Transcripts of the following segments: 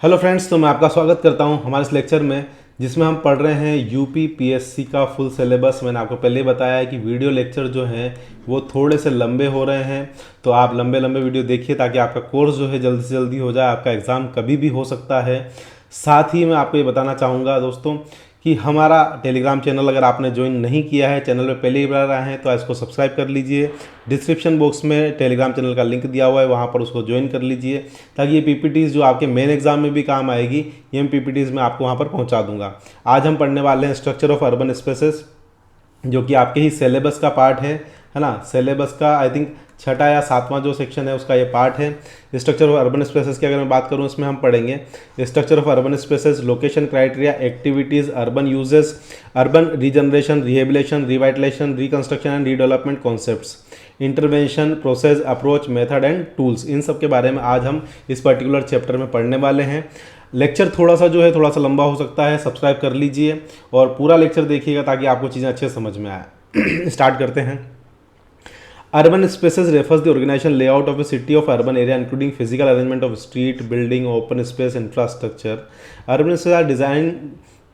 Hello friends, तो मैं आपका स्वागत करता हूं हमारे इस लेक्चर में जिसमें हम पढ़ रहे हैं यूपी पीएससी का फुल सिलेबस। मैंने आपको पहले ही बताया है कि वीडियो लेक्चर जो हैं वो थोड़े से लंबे हो रहे हैं, तो आप लंबे लंबे वीडियो देखिए ताकि आपका कोर्स जो है जल्दी से जल्दी हो जाए। आपका एग्ज़ाम कभी भी हो सकता है। साथ ही मैं आपको ये बताना चाहूँगा दोस्तों कि हमारा टेलीग्राम चैनल अगर आपने ज्वाइन नहीं किया है, चैनल पे पहले ही बना रहे हैं तो इसको सब्सक्राइब कर लीजिए। डिस्क्रिप्शन बॉक्स में टेलीग्राम चैनल का लिंक दिया हुआ है, वहाँ पर उसको ज्वाइन कर लीजिए ताकि ये पीपीटीज़ जो आपके मेन एग्जाम में भी काम आएगी, ये पीपीटीज़ मैं आपको वहाँ पर पहुँचा दूंगा। आज हम पढ़ने वाले हैं स्ट्रक्चर ऑफ अर्बन स्पेसेस, जो कि आपके ही सिलेबस का पार्ट है ना। सिलेबस का आई थिंक छठा या सातवां जो सेक्शन है उसका ये पार्ट है। स्ट्रक्चर ऑफ अर्बन स्पेसेस की अगर मैं बात करूँ, इसमें हम पढ़ेंगे structure of urban spaces, location criteria, activities, urban uses, urban regeneration, rehabilitation, revitalisation, reconstruction and redevelopment concepts, intervention, process, approach, method and tools. इन सब के बारे में आज हम इस पर्टिकुलर चैप्टर में पढ़ने वाले हैं। लेक्चर थोड़ा सा लंबा हो सकता है, सब्सक्राइब कर लीजिए और पूरा लेक्चर देखिएगा ताकि आपको चीज़ें अच्छे समझ में आए। स्टार्ट करते हैं। Urban spaces refers the organization layout of a city of urban area including physical arrangement of street, building, open space, infrastructure. Urban spaces are designed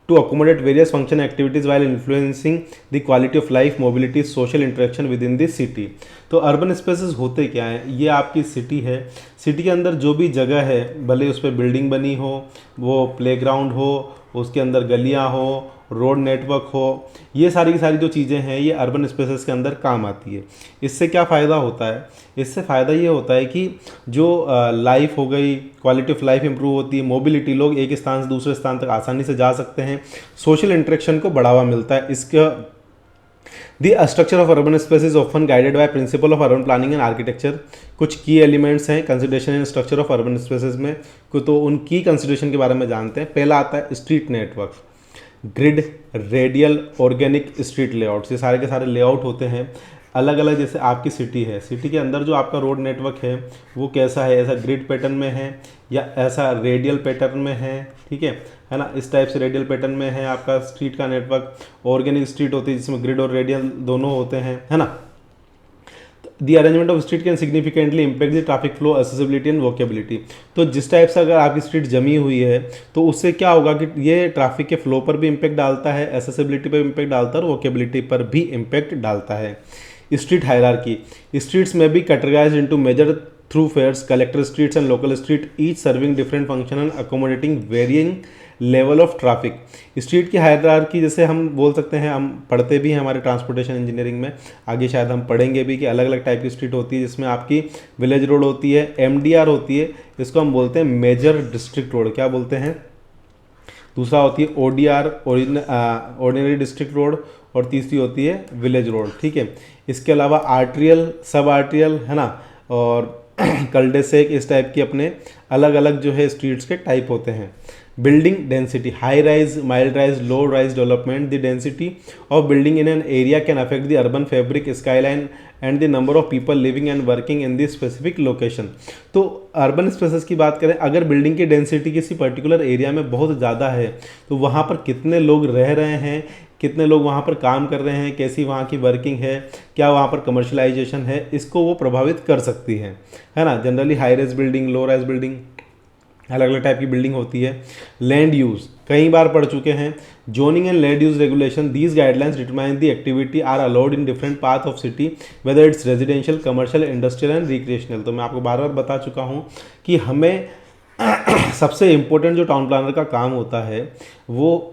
to accommodate various function activities while influencing the quality of life, mobility, social interaction within the city. तो urban spaces होते क्या हैं? ये आपकी city है। City के अंदर जो भी जगह है, भले उस पर बिल्डिंग बनी हो, वो प्लेग्राउंड हो, उसके अंदर गलियाँ हो, रोड नेटवर्क हो, ये सारी की सारी जो चीज़ें हैं ये अर्बन स्पेसेस के अंदर काम आती है। इससे क्या फ़ायदा होता है? इससे फ़ायदा ये होता है कि जो लाइफ हो गई, क्वालिटी ऑफ लाइफ इंप्रूव होती है, मोबिलिटी, लोग एक स्थान से दूसरे स्थान तक आसानी से जा सकते हैं, सोशल इंटरेक्शन को बढ़ावा मिलता है। इसका the structure of urban space is often guided by principle of urban planning and architecture. कुछ की एलिमेंट्स हैं consideration in structure of urban spaces में, तो उन की कंसिडरेशन के बारे में जानते हैं। पहला आता है street network, grid, radial, organic street layouts. ये सारे के सारे लेआउट होते हैं अलग अलग। जैसे आपकी सिटी है, सिटी के अंदर जो आपका रोड नेटवर्क है वो कैसा है, ऐसा ग्रिड पैटर्न में है या ऐसा रेडियल पैटर्न में है, ठीक है ना। इस टाइप से रेडियल पैटर्न में है आपका स्ट्रीट का नेटवर्क। ऑर्गेनिक स्ट्रीट होती है जिसमें ग्रिड और रेडियल दोनों होते हैं, है ना। The arrangement of street can significantly impact the traffic flow, accessibility and walkability. तो जिस टाइप से अगर आपकी स्ट्रीट जमी हुई है तो उससे क्या होगा कि ये ट्रैफिक के फ्लो पर भी इम्पैक्ट डालता है, एक्सेसिबिलिटी पर इम्पैक्ट डालता है और वोकेबिलिटी पर भी इम्पैक्ट डालता है। स्ट्रीट हायरार्की, स्ट्रीट्स में be categorized into major thoroughfares, collector streets and local street, each serving different function and accommodating varying level of traffic. Street की हायरार्की जैसे हम बोल सकते हैं, हम पढ़ते भी हैं हमारे ट्रांसपोर्टेशन इंजीनियरिंग में, आगे शायद हम पढ़ेंगे भी कि अलग अलग टाइप की स्ट्रीट होती है जिसमें आपकी विलेज रोड होती है, एमडीआर होती है, इसको हम बोलते हैं मेजर डिस्ट्रिक्ट रोड, क्या बोलते हैं। दूसरा होती है ओडीआर, ऑर्डिनरी डिस्ट्रिक्ट रोड, और तीसरी होती है विलेज रोड, ठीक है। इसके अलावा आर्ट्रियल, सब आर्ट्रियल, है ना, और कल्डेसेक, इस टाइप की अपने अलग अलग जो है स्ट्रीट्स के टाइप होते हैं। Building density, high rise, mild rise, low rise development. The density of building in an area can affect the urban fabric, skyline and the number of people living and working in the specific location. तो urban spaces की बात करें, अगर building की density किसी particular area में बहुत ज़्यादा है तो वहाँ पर कितने लोग रह रहे हैं, कितने लोग वहाँ पर काम कर रहे हैं, कैसी वहाँ की वर्किंग है, क्या वहाँ पर कमर्शलाइजेशन है, इसको वो प्रभावित कर सकती है ना। Generally high rise building, low rise building, अलग अलग टाइप की बिल्डिंग होती है। लैंड यूज़ कई बार पढ़ चुके हैं। Zoning and land use regulation, these guidelines determine the activity are allowed in different part of city whether it's residential, commercial, industrial and recreational. तो मैं आपको बार बार बता चुका हूँ कि हमें सबसे इम्पोर्टेंट जो टाउन प्लानर का काम होता है वो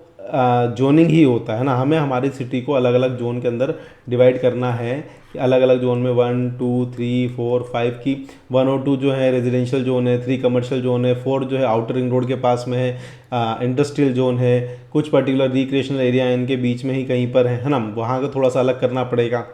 जोनिंग ही होता है ना। हमें हमारी सिटी को अलग अलग जोन के अंदर डिवाइड करना है कि अलग अलग जोन में 1 2 3 4 5 की 1 और 2 जो है रेजिडेंशियल जोन है, 3 कमर्शियल जोन है, 4 जो है आउटर रिंग रोड के पास में है, इंडस्ट्रियल जोन है, कुछ पर्टिकुलर रिक्रिएशनल एरिया इनके बीच में ही कहीं पर है ना, वहाँ का थोड़ा सा अलग करना पड़ेगा।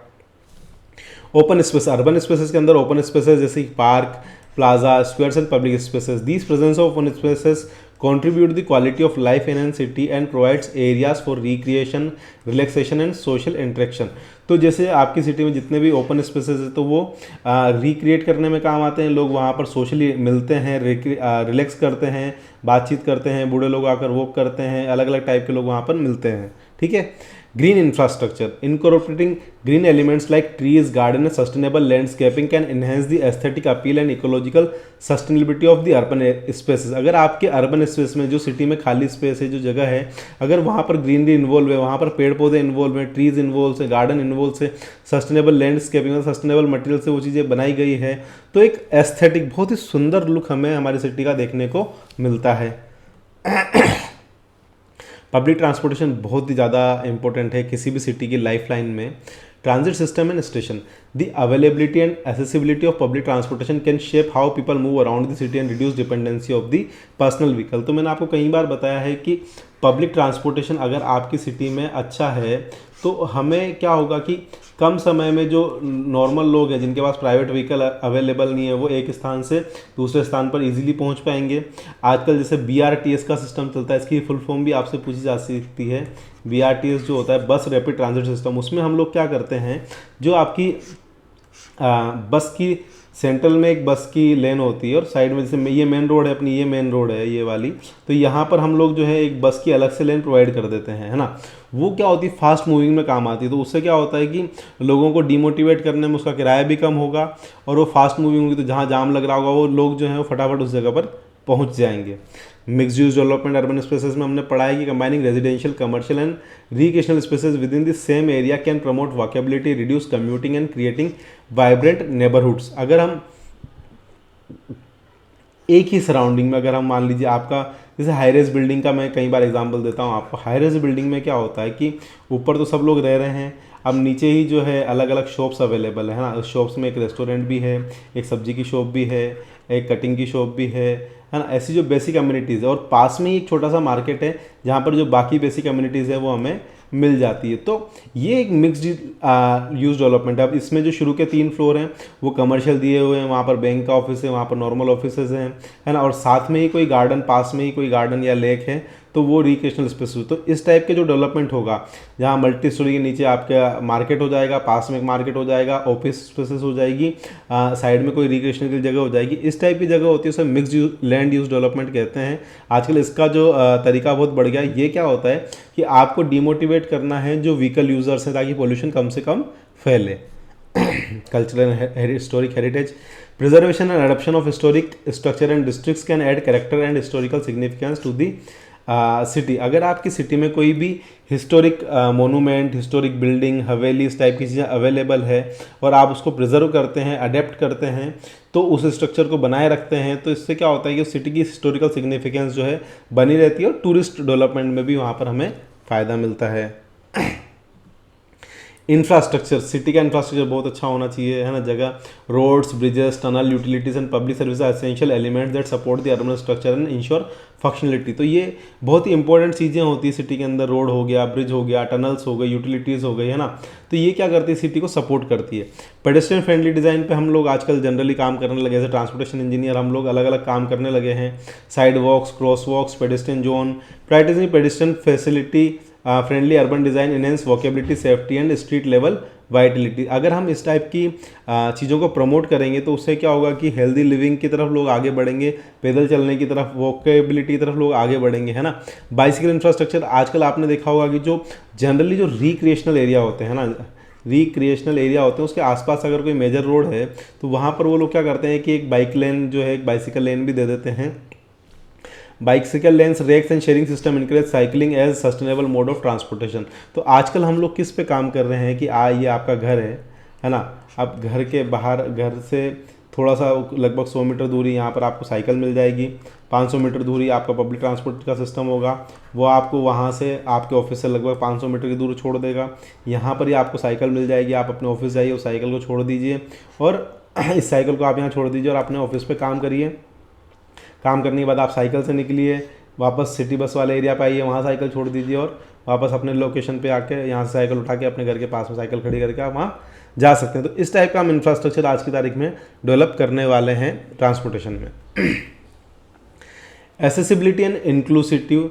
ओपन स्पेस, अर्बन स्पेसेस के अंदर ओपन स्पेसेस जैसे park, plaza, squares and public spaces. These presence of open spaces contribute the quality of life in a city and provides areas for recreation, relaxation and social interaction. तो जैसे आपकी city में जितने भी open spaces है तो वो recreate करने में काम आते हैं। लोग वहाँ पर सोशली मिलते हैं, रिलैक्स करते हैं, बातचीत करते हैं, बूढ़े लोग आकर वॉक करते हैं, अलग अलग टाइप के लोग वहाँ पर मिलते हैं, ठीक है। Green infrastructure incorporating green elements like trees garden and sustainable landscaping can enhance the aesthetic appeal and ecological sustainability of the urban spaces. अगर आपके अर्बन स्पेस में जो सिटी में खाली स्पेस है, जो जगह है, अगर वहाँ पर ग्रीनरी इन्वॉल्व है, वहाँ पर पेड़ पौधे इन्वॉल्व है, ट्रीज इन्वॉल्व है, गार्डन इन्वॉल्व है, सस्टेनेबल लैंडस्केपिंग सस्टेनेबल मटेरियल से वो चीज़ें बनाई गई है, तो एक एस्थेटिक बहुत ही सुंदर लुक हमें हमारी सिटी का देखने को मिलता है। पब्लिक ट्रांसपोर्टेशन बहुत ही ज़्यादा इंपॉर्टेंट है किसी भी सिटी की लाइफलाइन में। Transit system and station, the availability and accessibility of public transportation can shape how people move around the city and reduce dependency of the personal vehicle. तो मैंने आपको कई बार बताया है कि पब्लिक ट्रांसपोर्टेशन अगर आपकी सिटी में अच्छा है तो हमें क्या होगा कि कम समय में जो नॉर्मल लोग हैं जिनके पास प्राइवेट व्हीकल अवेलेबल नहीं है, वो एक स्थान से दूसरे स्थान पर इजीली पहुंच पाएंगे। आजकल जैसे BRTS का सिस्टम चलता है, इसकी फुल फॉर्म भी आपसे पूछी जा सकती है। BRTS जो होता है बस रैपिड ट्रांजिट सिस्टम, उसमें हम लोग क्या करते हैं, जो आपकी बस की सेंट्रल में एक बस की लेन होती है और साइड में जैसे ये मेन रोड है अपनी, ये मेन रोड है ये वाली, तो यहाँ पर हम लोग जो है एक बस की अलग से लेन प्रोवाइड कर देते हैं, है ना। वो क्या होती है, फास्ट मूविंग में काम आती है। तो उससे क्या होता है कि लोगों को डिमोटिवेट करने में उसका किराया भी कम होगा और वो फास्ट मूविंग होगी, तो जहाँ जाम लग रहा होगा वो लोग जो है वो फटाफट उस जगह पर पहुँच जाएंगे। Mix use development urban spaces में हमने पढ़ा है कि combining residential, commercial and recreational spaces within the same area can promote walkability, reduce commuting and creating vibrant neighbourhoods. अगर हम एक ही सराउंडिंग में, अगर हम मान लीजिए आपका जैसे हाईरेज बिल्डिंग का मैं कई बार एग्जांपल देता हूँ आपको। हाईरेज बिल्डिंग में क्या होता है कि ऊपर तो सब लोग रह रहे हैं, अब नीचे ही जो है अलग अलग शॉप्स अवेलेबल है ना। उस शॉप्स में एक रेस्टोरेंट भी है, एक सब्जी की शॉप भी है, एक कटिंग की शॉप भी है ना। ऐसी जो बेसिक कम्युनिटीज़ है, और पास में ही एक छोटा सा मार्केट है जहाँ पर जो बाकी बेसिक कम्युनिटीज़ है वो हमें मिल जाती है। तो ये एक मिक्स्ड यूज डेवलपमेंट है। अब इसमें जो शुरू के 3 फ्लोर हैं वो कमर्शियल दिए हुए हैं, वहाँ पर बैंक का ऑफिस है, वहाँ पर नॉर्मल ऑफिसेज हैं, है ना, और साथ में ही कोई गार्डन, पास में ही कोई गार्डन या लेक है, तो वो रिक्रिएशनल स्पेस। तो इस टाइप के जो डेवलपमेंट होगा, जहाँ मल्टी स्टोरी के नीचे आपका मार्केट हो जाएगा, पास में एक मार्केट हो जाएगा, ऑफिस स्पेसेस हो जाएगी, साइड में कोई रिक्रिएशनल की जगह हो जाएगी, इस टाइप की जगह होती है, उसे mixed use land use development कहते हैं। आजकल इसका जो तरीका बहुत बढ़ गया है। ये क्या होता है कि आपको डिमोटिवेट करना है जो व्हीकल यूजर्स हैं, ताकि पोल्यूशन कम से कम फैले। Cultural and historic heritage, preservation and adoption of historic structure and districts can add character and historical significance to the city. अगर आपकी सिटी में कोई भी हिस्टोरिक मोनूमेंट, हिस्टोरिक बिल्डिंग, हवेली, इस टाइप की चीज़ें अवेलेबल है और आप उसको प्रिजर्व करते हैं, अडेप्ट करते हैं, तो उस स्ट्रक्चर को बनाए रखते हैं, तो इससे क्या होता है कि सिटी की हिस्टोरिकल सिग्निफिकेंस जो है बनी रहती है और टूरिस्ट डेवलपमेंट में भी वहाँ पर हमें फ़ायदा मिलता है। इंफ्रास्ट्रक्चर, सिटी का इंफ्रास्ट्रक्चर बहुत अच्छा होना चाहिए, है ना। जगह, roads, bridges, tunnel, utilities and public service are essential elements that support the urban structure and ensure functionality. तो ये बहुत ही इंपॉर्टेंट चीज़ें होती है सिटी के अंदर। रोड हो गया, ब्रिज हो गया, टनल्स हो गए, यूटिलिटीज़ हो गई, है ना। तो ये क्या करती है, सिटी को सपोर्ट करती है। पेडेस्ट्रियन फ्रेंडली डिज़ाइन पे हम लोग आजकल जनरली काम करने लगे, जैसे ट्रांसपोर्टेशन इंजीनियर हम लोग अलग अलग काम करने लगे हैं। Sidewalks, crosswalks, pedestrian zone, prioritising pedestrian facility, friendly urban design, enhance walkability, safety and street level vitality. अगर हम इस टाइप की चीज़ों को प्रमोट करेंगे तो उससे क्या होगा कि हेल्दी लिविंग की तरफ लोग आगे बढ़ेंगे, पैदल चलने की तरफ, वॉकेबिलिटी की तरफ लोग आगे बढ़ेंगे, है ना। बाइसिकल इंफ्रास्ट्रक्चर, आजकल आपने देखा होगा कि जो जनरली जो रिक्रिएशनल एरिया होते हैं ना, रिक्रिएशनल एरिया होते हैं, उसके आसपास अगर कोई मेजर रोड है तो वहाँ पर वो लोग क्या करते हैं कि एक बाइक लेन जो है, एक बाइसिकल लेन भी दे देते हैं। Bicycle lanes, racks and sharing system encourage cycling as sustainable mode of transportation. तो आजकल हम लोग किस पे काम कर रहे हैं कि ये आपका घर है ना। अब घर के बाहर, घर से थोड़ा सा लगभग 100 मीटर दूरी यहाँ पर आपको साइकिल मिल जाएगी। 500 मीटर दूरी आपका पब्लिक ट्रांसपोर्ट का सिस्टम होगा, वो आपको वहाँ से आपके ऑफिस से लगभग 500 मीटर की दूर छोड़ देगा। यहाँ पर ही आपको साइकिल मिल जाएगी, आप अपने ऑफिस जाइए, उस साइकिल को छोड़ दीजिए और इस साइकिल को आप यहाँ छोड़ दीजिए और अपने ऑफिस पे काम करिए। काम करने के बाद आप साइकिल से निकलिए, वापस सिटी बस वाले एरिया पे आइए, वहाँ साइकिल छोड़ दीजिए और वापस अपने लोकेशन पे आके यहाँ से साइकिल उठा के अपने घर के पास में साइकिल खड़ी करके आप वहाँ जा सकते हैं। तो इस टाइप का हम इंफ्रास्ट्रक्चर आज की तारीख में डेवलप करने वाले हैं ट्रांसपोर्टेशन में। एसेसिबिलिटी एंड इंक्लूसिव,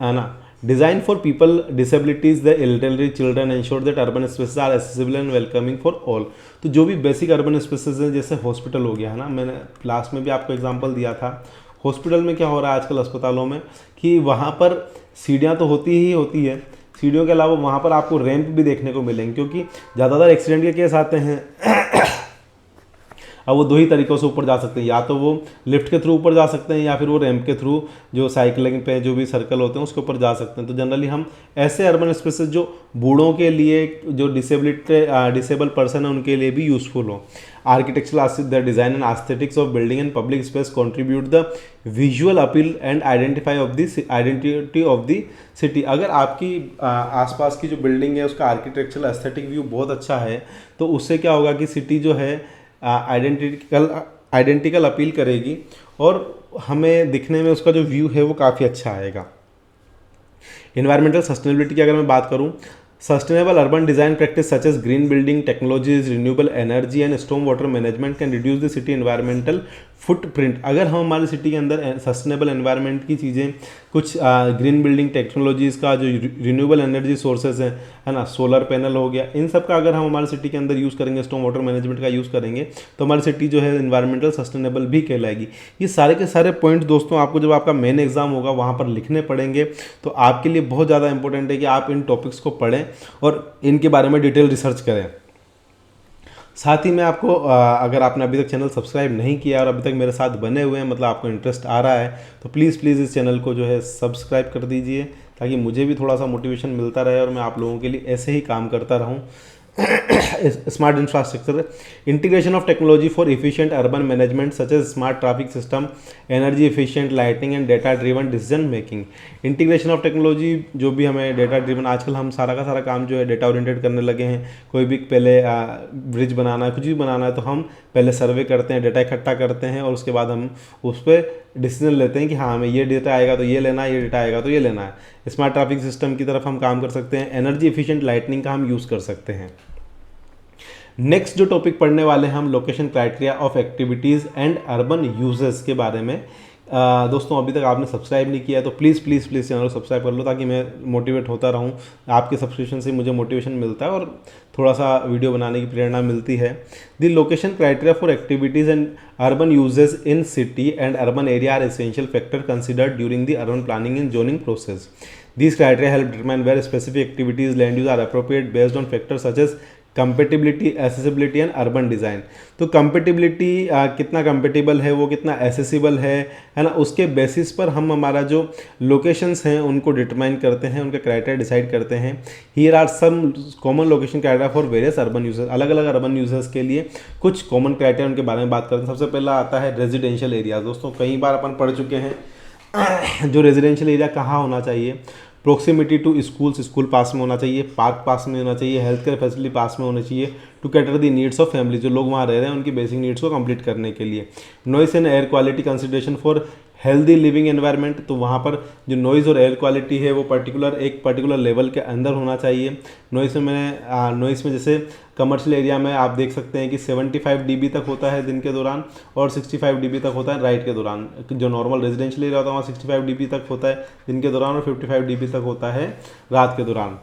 है ना। Design for people disabilities, the elderly, children, ensure that urban spaces are accessible and welcoming for all. तो जो भी बेसिक अर्बन स्पेसेस हैं, जैसे हॉस्पिटल हो गया, है ना, मैंने क्लास में भी आपको एग्जांपल दिया था। हॉस्पिटल में क्या हो रहा है आजकल अस्पतालों में कि वहाँ पर सीढ़ियाँ तो होती ही होती है, सीढ़ियों के अलावा वहाँ पर आपको रैंप भी देखने को मिलेंगे, क्योंकि ज़्यादातर एक्सीडेंट के केस आते हैं। अब वो दो ही तरीक़ों से ऊपर जा सकते हैं, या तो वो लिफ्ट के थ्रू ऊपर जा सकते हैं या फिर वो रैंप के थ्रू जो साइकिलिंग पे जो भी सर्कल होते हैं उसके ऊपर जा सकते हैं। तो जनरली हम ऐसे अर्बन स्पेसेस जो बूढ़ों के लिए, जो डिसेबल पर्सन है उनके लिए भी यूज़फुल हो। Architectural the design and aesthetics of building and public space contribute the visual appeal and identity of the city. अगर आपकी आसपास की जो बिल्डिंग है उसका आर्किटेक्चरल एस्थेटिक व्यू बहुत अच्छा है तो उससे क्या होगा कि सिटी जो है आइडेंटिकल अपील करेगी और हमें दिखने में उसका जो व्यू है वो काफ़ी अच्छा आएगा। इन्वायरमेंटल सस्टेनेबिलिटी की अगर मैं बात करूं, sustainable urban design practice such as green building technologies, renewable energy and storm water management can reduce the city environmental footprint. अगर हम हमारी सिटी के अंदर सस्टेनेबल एनवायरनमेंट की चीज़ें, कुछ ग्रीन बिल्डिंग टेक्नोलॉजीज़ का जो रिन्यूएबल एनर्जी सोर्सेज हैं, है ना, सोलर पैनल हो गया, इन सब का अगर हम हमारी सिटी के अंदर यूज़ करेंगे, स्टॉर्म वाटर मैनेजमेंट का यूज़ करेंगे तो हमारी सिटी जो है एनवायरमेंटल सस्टेनेबल भी कहलाएगी। ये सारे के सारे पॉइंट दोस्तों आपको जब आपका मेन एग्जाम होगा वहाँ पर लिखने पड़ेंगे, तो आपके लिए बहुत ज़्यादा इंपॉर्टेंट है कि आप इन टॉपिक्स को पढ़ें और इनके बारे में डिटेल रिसर्च करें। साथ ही मैं आपको अगर आपने अभी तक चैनल सब्सक्राइब नहीं किया और अभी तक मेरे साथ बने हुए हैं, मतलब आपको इंटरेस्ट आ रहा है, तो प्लीज़ इस चैनल को जो है सब्सक्राइब कर दीजिए ताकि मुझे भी थोड़ा सा मोटिवेशन मिलता रहे और मैं आप लोगों के लिए ऐसे ही काम करता रहूं। Smart infrastructure, integration of technology for efficient urban management such as smart traffic system, energy efficient lighting and data driven decision making. Integration of technology जो भी हमें डेटा ड्रिवन, आजकल हम सारा का सारा काम जो है डेटा ओरिएंटेड करने लगे हैं। कोई भी पहले ब्रिज बनाना है, कुछ भी बनाना है तो हम पहले सर्वे करते हैं, डेटा इकट्ठा करते हैं और उसके बाद हम उस पर डिसीजन लेते हैं कि हाँ हमें ये डेटा आएगा तो ये लेना है, ये डेटा आएगा तो ये लेना है। स्मार्ट ट्रैफिक सिस्टम की तरफ हम काम कर सकते हैं। एनर्जी एफिशिएंट लाइटनिंग का हम यूज़ कर सकते हैं। नेक्स्ट जो टॉपिक पढ़ने वाले हैं हम, location criteria of activities and urban uses के बारे में। दोस्तों अभी तक आपने सब्सक्राइब नहीं किया है तो प्लीज़ चैनल को सब्सक्राइब कर लो ताकि मैं मोटिवेट होता रहूं। आपके सब्सक्रिप्शन से मुझे मोटिवेशन मिलता है और थोड़ा सा वीडियो बनाने की प्रेरणा मिलती है। The location criteria for activities and urban uses in city and urban area are essential factor considered during the urban planning and zoning process. These criteria help determine where specific activities land use are appropriate based on factors such as compatibility, accessibility and urban design. तो compatibility कितना compatible है, वो कितना accessible है ना, उसके basis पर हम हमारा जो लोकेशंस हैं उनको डिटरमाइन करते हैं, उनके क्राइटेरिया डिसाइड करते हैं। Here are some common location criteria for various urban users. अलग अलग अर्बन यूजर्स के लिए कुछ कॉमन क्राइटेरिया उनके बारे में बात करते हैं। सबसे पहला आता है रेजिडेंशियल एरिया। दोस्तों कई बार अपन पढ़ चुके हैं जो रेजिडेंशियल एरिया कहाँ होना चाहिए। प्रोक्सिमिटी टू स्कूल्स, स्कूल पास में होना चाहिए, पार्क पास में होना चाहिए, हेल्थ केयर फैसिलिटी पास में होना चाहिए, to cater the needs of family, जो लोग वहाँ रह रहे हैं उनकी बेसिक नीड्स को कंप्लीट करने के लिए। Noise and air quality consideration for healthy living environment, तो वहाँ पर जो नॉइज़ और एयर क्वालिटी है वो एक पर्टिकुलर लेवल के अंदर होना चाहिए। नॉइस में जैसे कमर्शियल एरिया में आप देख सकते हैं कि 75 dB तक होता है दिन के दौरान और 65 dB तक होता है रात के दौरान। जो नॉर्मल रेजिडेंशियल एरिया होता है वहाँ 65 dB तक होता है दिन के दौरान और 55 dB तक होता है रात के दौरान।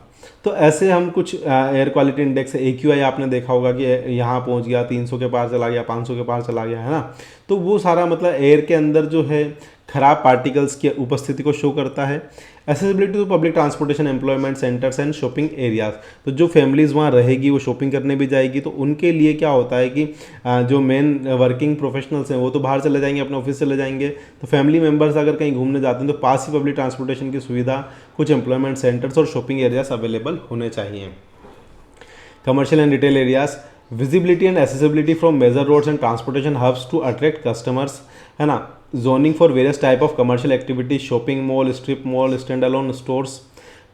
तो ऐसे हम कुछ एयर क्वालिटी इंडेक्स AQI आपने देखा होगा कि यहाँ पहुँच गया, 300 के पार चला गया, 500 के पार चला गया, है ना। तो वो सारा मतलब एयर के अंदर जो है खराब पार्टिकल्स की उपस्थिति को शो करता है। Accessibility to public transportation, employment centres and shopping areas, तो जो फैमिलीज़ वहाँ रहेगी वो शॉपिंग करने भी जाएगी, तो उनके लिए क्या होता है कि जो मेन वर्किंग प्रोफेशनल्स हैं वो तो बाहर चले जाएंगे, अपने ऑफिस चले जाएंगे, तो फैमिली मेम्बर्स अगर कहीं घूमने जाते हैं तो पास ही पब्लिक ट्रांसपोर्टेशन की सुविधा, कुछ एम्प्लॉयमेंट सेंटर्स और शॉपिंग एरियाज अवेलेबल होने चाहिए। Commercial and retail areas, visibility and accessibility from major roads and transportation hubs to attract customers, है ना। Zoning for various type of commercial activities, shopping mall, strip mall, stand alone stores,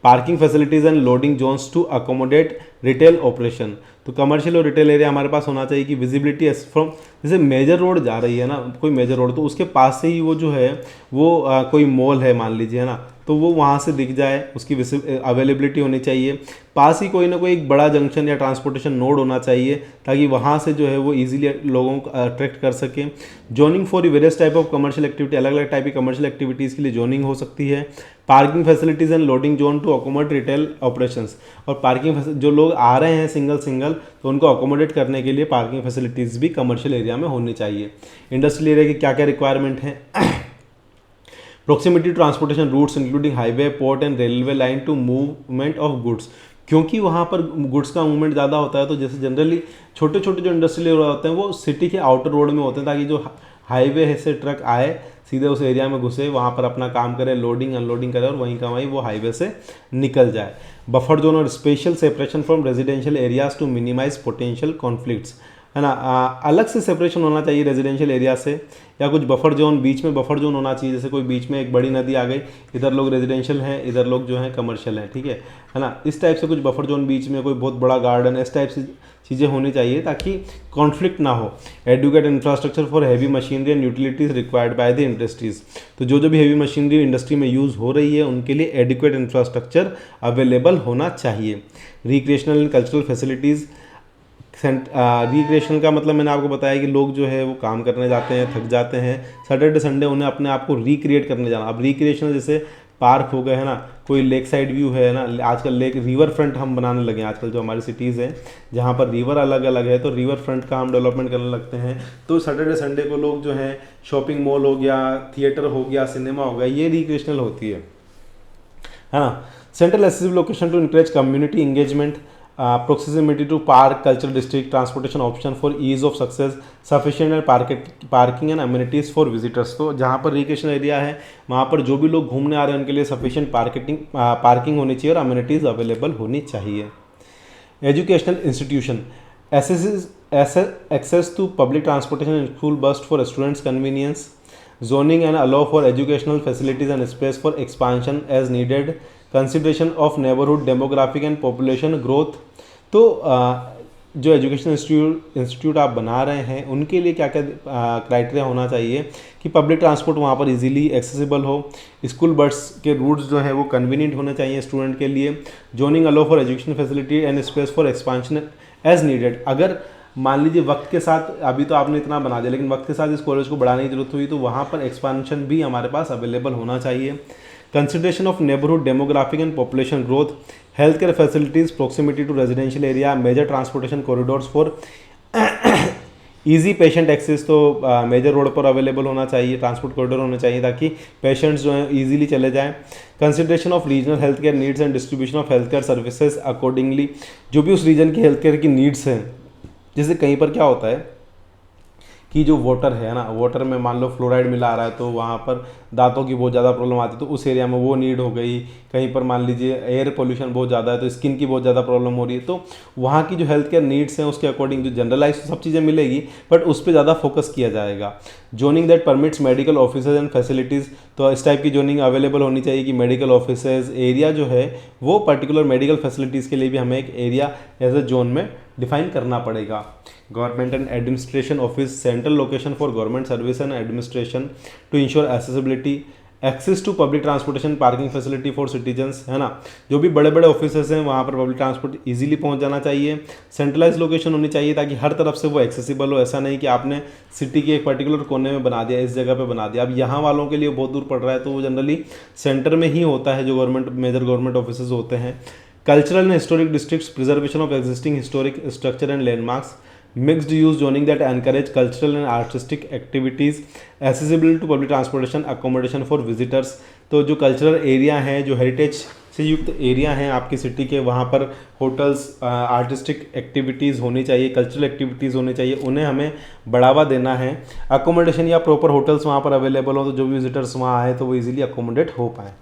parking facilities and loading zones to accommodate retail operation. तो commercial और retail area हमारे पास होना चाहिए कि visibility from, जैसे मेजर रोड जा रही है ना, कोई मेजर रोड, तो उसके पास से ही वो जो है वो कोई मॉल है मान लीजिए, है ना, तो वो वहाँ से दिख जाए, उसकी अवेलेबिलिटी होनी चाहिए। पास ही कोई ना कोई एक बड़ा जंक्शन या ट्रांसपोर्टेशन नोड होना चाहिए ताकि वहाँ से जो है वो इजीली लोगों को अट्रैक्ट कर सके। Zoning for various type of commercial activity, अलग अलग टाइप की कमर्शियल एक्टिविटीज़ के लिए जोनिंग हो सकती है। Parking facilities and loading zone to accommodate retail operations, और पार्किंग जो लोग आ रहे हैं सिंगल तो उनको अकोमोडेट करने के लिए पार्किंग फैसिलिटीज़ भी कमर्शियल एरिया में होनी चाहिए। इंडस्ट्रियल एरिया की क्या क्या रिक्वायरमेंट है। Proximity transportation routes including highway, port and railway line to movement of goods, क्योंकि वहाँ पर गुड्स का मूवमेंट ज़्यादा होता है, तो जैसे जनरली छोटे छोटे जो इंडस्ट्रियल एरिया होते हैं वो सिटी के आउटर रोड में होते हैं, ताकि जो हाईवे से ट्रक आए सीधे उस एरिया में घुसे, वहाँ पर अपना काम करे, लोडिंग अनलोडिंग करे और वहीं का वहीं वो हाईवे से निकल जाए। बफर जोन और special separation from residential areas to minimize potential conflicts, है ना। अलग से सेपरेशन होना चाहिए रेजिडेंशियल एरिया से, या कुछ बफर जोन, बीच में बफर जोन होना चाहिए। जैसे कोई बीच में एक बड़ी नदी आ गई, इधर लोग रेजिडेंशियल हैं, इधर लोग जो हैं कमर्शियल हैं, ठीक है ना। इस टाइप से कुछ बफर जोन, बीच में कोई बहुत बड़ा गार्डन, इस टाइप से चीज़ें होनी चाहिए ताकि कॉन्फ्लिक्ट ना हो। Adequate infrastructure for heavy machinery and utilities required by the industries, तो जो भी हैवी मशीनरी इंडस्ट्री में यूज़ हो रही है उनके लिए एडुकेट इंफ्रास्ट्रक्चर अवेलेबल होना चाहिए। Recreational and cultural facilities, recreation का मतलब मैंने आपको बताया कि लोग जो है वो काम करने जाते हैं, थक जाते हैं, सैटरडे संडे उन्हें अपने आप को रिक्रिएट करने जाना। अब रिक्रिएशन जैसे पार्क हो गए, है ना, कोई लेक साइड व्यू है ना, आजकल लेक रिवर फ्रंट हम बनाने लगे हैं, आजकल जो हमारी सिटीज़ हैं जहाँ पर रिवर अलग अलग है, तो रिवर फ्रंट का हम डेवलपमेंट करने लगते हैं। तो सैटरडे संडे को लोग जो हैं शॉपिंग मॉल हो गया, थिएटर हो गया, सिनेमा हो गया, ये रिक्रिएशनल होती है ना। Central accessible location to encourage community engagement, proximity to park, cultural district, transportation option for ease of success, sufficient and parking and amenities for visitors। तो जहाँ पर रिक्रिएशन एरिया है वहाँ पर जो भी लोग घूमने आ रहे हैं उनके लिए सफिशिएंट पार्किंग होनी चाहिए और अम्यूनिटीज़ अवेलेबल होनी चाहिए। Educational institution, access to public transportation and school bus for students convenience, zoning and allow for educational facilities and space for expansion as needed, consideration of neighborhood demographic and population growth। तो जो education institute आप बना रहे हैं उनके लिए क्या क्या क्राइटेरिया होना चाहिए कि पब्लिक ट्रांसपोर्ट वहाँ पर इजीली एक्सेसिबल हो, स्कूल बस के रूट्स जो है वो कन्वीनियंट होने चाहिए स्टूडेंट के लिए, zoning allow for education facility and space for expansion as needed. अगर मान लीजिए वक्त के साथ, अभी तो आपने इतना बना दिया, लेकिन वक्त के साथ इस कॉलेज को बढ़ाने की जरूरत हुई तो वहाँ पर एक्सपांशन भी हमारे पास अवेलेबल होना चाहिए। Consideration of neighbourhood demographic and population growth, health care facilities, proximity to residential area, major transportation corridors for easy patient access, तो मेजर रोड पर अवेलेबल होना चाहिए, ट्रांसपोर्ट कॉरिडोर होने चाहिए ताकि पेशेंट्स जो हैं ईजिली चले जाएं। Consideration of regional health care needs and distribution of health care services accordingly, जो भी उस रीजन की हेल्थ केयर की नीड्स हैं। जैसे कहीं पर क्या होता है कि जो वाटर है ना, वाटर में मान लो फ्लोराइड मिला आ रहा है तो वहाँ पर दांतों की बहुत ज़्यादा प्रॉब्लम आती है, तो उस एरिया में वो नीड हो गई। कहीं पर मान लीजिए एयर पोल्यूशन बहुत ज़्यादा है तो स्किन की बहुत ज़्यादा प्रॉब्लम हो रही है, तो वहाँ की जो हेल्थ केयर नीड्स हैं उसके अकॉर्डिंग जो जनरलाइज सब चीज़ें मिलेगी बट उस पर ज़्यादा फोकस किया जाएगा। Zoning that permits medical offices and facilities, तो इस टाइप की जोनिंग अवेलेबल होनी चाहिए कि मेडिकल ऑफिसेज एरिया जो है वो पर्टिकुलर मेडिकल फैसिलिटीज़ के लिए भी हमें एक एरिया एज ए जोन में डिफाइन करना पड़ेगा। Government and administration office, central location for government service and administration to ensure accessibility, access to public transportation, parking facility for citizens, है ना। जो भी बड़े बड़े ऑफिसेस हैं वहाँ पर पब्लिक ट्रांसपोर्ट इजीली पहुँच जाना चाहिए। सेंट्रलाइज लोकेशन होनी चाहिए ताकि हर तरफ से वो एक्सेसिबल हो, ऐसा नहीं कि आपने सिटी के एक पर्टिकुलर कोने में बना दिया, इस जगह पे बना दिया, अब यहाँ वालों के लिए बहुत दूर पड़ रहा है तो वो जनरली सेंटर में ही होता है जो मेजर गवर्नमेंट ऑफिसेज होते हैं। Cultural and historic districts, preservation of existing historic structure and landmarks, mixed use zoning that encourage cultural and artistic activities, accessibility to public transportation, accommodation for visitors। तो जो cultural area हैं, जो heritage से युक्त area हैं आपकी city के, वहाँ पर होटल्स, आर्टिस्टिक एक्टिविटीज़ होनी चाहिए, कल्चरल एक्टिविटीज़ होनी चाहिए, उन्हें हमें बढ़ावा देना है। अकोमोडेशन या प्रॉपर होटल्स वहाँ पर अवेलेबल हो तो जो भी विजिटर्स वहाँ आए तो वो इजीली अकोमोडेट हो पाए।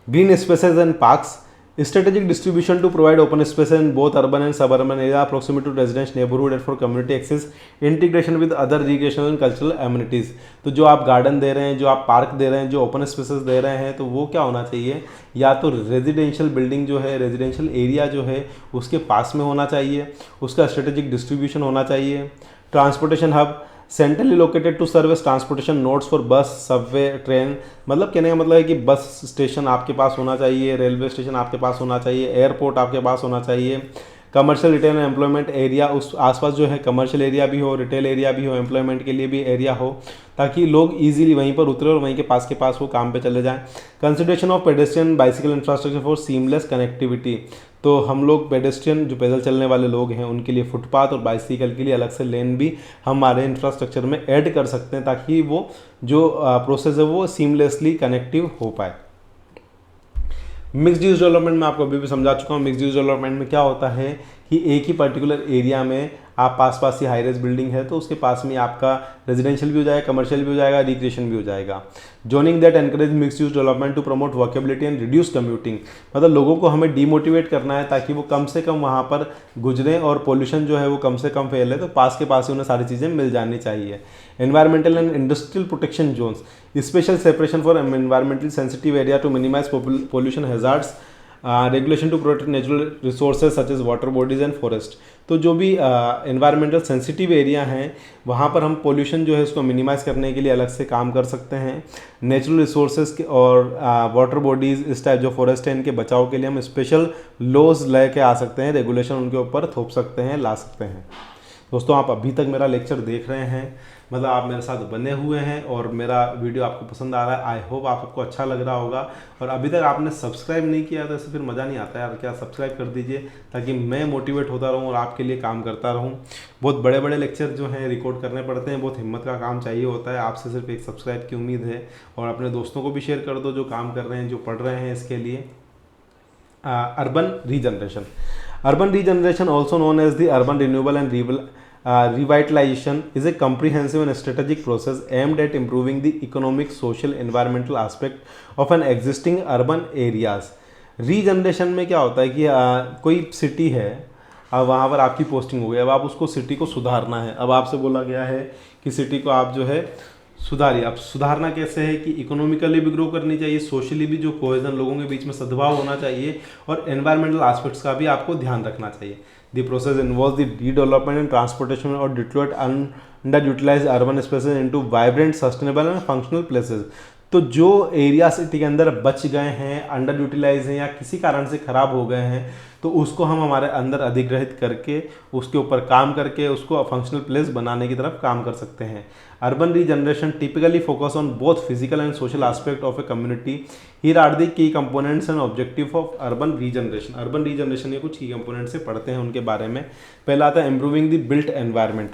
Green spaces and parks, strategic distribution to provide open spaces in both urban and suburban area, proximity to residence neighborhood and for community access, integration with other recreational and cultural amenities। तो जो आप garden दे रहे हैं, जो आप park दे रहे हैं, जो ओपन स्पेसेस दे रहे हैं, तो वो क्या होना चाहिए, या तो रेजिडेंशियल बिल्डिंग जो है, रेजिडेंशियल एरिया जो है उसके पास में होना चाहिए, उसका स्ट्रेटेजिक डिस्ट्रीब्यूशन होना चाहिए। Transportation hub, centrally located to service transportation nodes for bus, subway, train, मतलब कहने का मतलब है कि बस स्टेशन आपके पास होना चाहिए, रेलवे स्टेशन आपके पास होना चाहिए, एयरपोर्ट आपके पास होना चाहिए। Commercial retail and employment area, उस आसपास जो है कमर्शियल एरिया भी हो, रिटेल एरिया भी हो, एम्प्लॉयमेंट के लिए भी एरिया हो, ताकि लोग इजीली वहीं पर उतरे और वहीं के पास वो काम पे चले जाएं। Consideration of pedestrian bicycle infrastructure for seamless connectivity, तो हम लोग पेडेस्ट्रियन जो पैदल चलने वाले लोग हैं उनके लिए फुटपाथ और बाइसिकल के लिए अलग से लेन भी हमारे इंफ्रास्ट्रक्चर में ऐड कर सकते हैं, ताकि वो जो प्रोसेस है वो सीमलेसली कनेक्टिव हो पाए। मिक्स्ड यूज डेवलपमेंट में आपको अभी भी समझा चुका हूँ। मिक्स्ड यूज डेवलपमेंट में क्या होता है कि एक ही पर्टिकुलर एरिया में आप पास ही हाई रेज बिल्डिंग है तो उसके पास में आपका रेजिडेंशियल भी हो जाएगा, कमर्शियल भी हो जाएगा, रिक्रिएशन भी हो जाएगा। Zoning that encourage mix use development to promote workability and reduce commuting, मतलब लोगों को हमें डीमोटिवेट करना है ताकि वो कम से कम वहाँ पर गुजरें और पोल्यूशन जो है वो कम से कम फैले, तो पास के पास ही उन्हें सारी चीज़ें मिल जानी चाहिए। Environmental and industrial protection zones, special separation for environmentally sensitive area to minimize pollution hazards, regulation to protect natural resources such as water bodies and forest, तो जो भी एनवायरमेंटल सेंसिटिव एरिया हैं वहाँ पर हम पोल्यूशन जो है उसको मिनिमाइज़ करने के लिए अलग से काम कर सकते हैं। नेचुरल रिसोर्सेज और वाटर बॉडीज़ इस टाइप जो फॉरेस्ट है इनके बचाव के लिए हम स्पेशल लॉज लेके आ सकते हैं, रेगुलेशन उनके ऊपर थोप सकते हैं, ला सकते हैं। दोस्तों आप अभी तक मेरा लेक्चर देख रहे हैं, मतलब आप मेरे साथ बने हुए हैं और मेरा वीडियो आपको पसंद आ रहा है। आई होप आपको अच्छा लग रहा होगा। और अभी तक आपने सब्सक्राइब नहीं किया तो इससे फिर मज़ा नहीं आता यार, क्या सब्सक्राइब कर दीजिए ताकि मैं मोटिवेट होता रहूं और आपके लिए काम करता रहूं। बहुत बड़े बड़े लेक्चर जो हैं रिकॉर्ड करने पड़ते हैं, बहुत हिम्मत का काम चाहिए होता है। आपसे सिर्फ एक सब्सक्राइब की उम्मीद है और अपने दोस्तों को भी शेयर कर दो जो काम कर रहे हैं, जो पढ़ रहे हैं इसके लिए। Urban regeneration, urban regeneration also known as the urban renewable and revitalization is a comprehensive and strategic process aimed at improving the economic, social, environmental aspect of an existing urban areas. Regeneration में क्या होता है कि कोई city है, अब वहाँ पर आपकी पोस्टिंग हो गई, अब आप उसको सिटी को सुधारना है। अब आपसे बोला गया है कि सिटी को आप जो है सुधारिए। अब सुधारना कैसे है कि इकोनॉमिकली भी ग्रो करनी चाहिए, सोशली भी जो कोहेजन लोगों के बीच में सद्भाव होना चाहिए और एनवायरमेंटल एस्पेक्ट्स का भी आपको ध्यान रखना चाहिए। The process involves the redevelopment and transportation और deployed under utilised urban spaces into vibrant, sustainable and functional places. तो जो एरिया सिटी के अंदर बच गए हैं, अंडर यूटिलाइज हैं या किसी कारण से खराब हो गए हैं, तो उसको हम हमारे अंदर अधिग्रहित करके उसके ऊपर काम करके उसको फंक्शनल प्लेस बनाने की तरफ काम कर सकते हैं। Urban regeneration typically focus on both physical and social aspect of a community. Here are the key components and objective of urban regeneration. Urban regeneration के कुछ की कंपोनेंट्स से पढ़ते हैं उनके बारे में। पहला आता है इम्प्रूविंग द बिल्ट एनवायरनमेंट,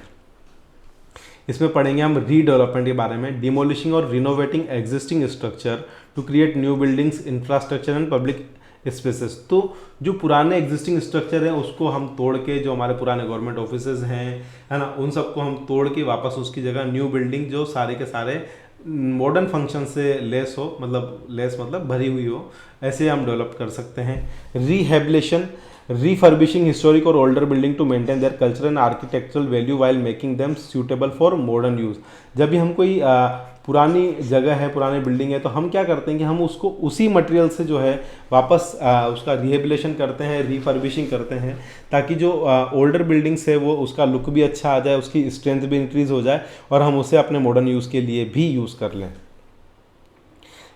इसमें पढ़ेंगे हम रीडेवलपमेंट के बारे में। डिमोलिशिंग और renovating existing structure to create new buildings, infrastructure and public spaces. तो जो पुराने एग्जिस्टिंग स्ट्रक्चर हैं उसको हम तोड़ के, जो हमारे पुराने गवर्नमेंट ऑफिसेज हैं है ना, उन सबको हम तोड़ के वापस उसकी जगह न्यू बिल्डिंग जो सारे के सारे मॉडर्न फंक्शन से लेस हो, मतलब लेस मतलब भरी हुई हो, ऐसे हम डेवलप कर सकते हैं। रिहेबिलिटेशन, रिफर्बिशिंग हिस्टोरिक और older building to maintain their cultural and architectural value while making them suitable for modern use. जब भी हम कोई पुरानी जगह है, पुरानी बिल्डिंग है, तो हम क्या करते हैं कि हम उसको उसी मटेरियल से जो है वापस उसका रिहेबिलिटेशन करते हैं, रिफर्बिशिंग करते हैं, ताकि जो ओल्डर बिल्डिंग्स है वो उसका लुक भी अच्छा आ जाए, उसकी स्ट्रेंथ भी इंक्रीज हो जाए और हम उसे अपने मॉडर्न यूज़ के लिए भी यूज़ कर लें।